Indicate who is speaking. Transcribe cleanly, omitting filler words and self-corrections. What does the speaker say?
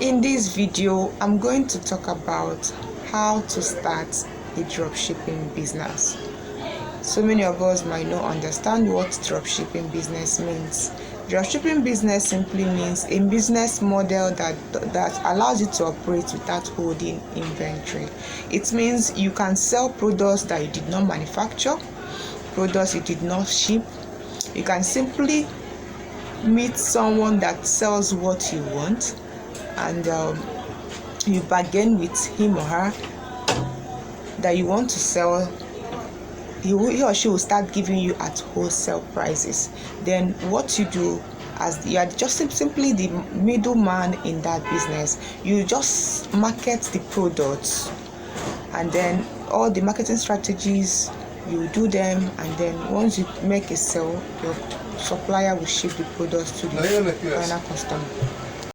Speaker 1: In this video, I'm going to talk about how to start a dropshipping business. So many of us might not understand what dropshipping business means. Dropshipping business simply means a business model that allows you to operate without holding inventory. It means you can sell products that you did not manufacture, products you did not ship. You can simply meet someone that sells what you want, and you bargain with him or her that you want to sell. He or she will start giving you at wholesale prices. Then what you do, as you are just simply the middleman in that business, you just market the products, and then all the marketing strategies you do them, and then once you make a sale, your supplier will ship the products to the final customer.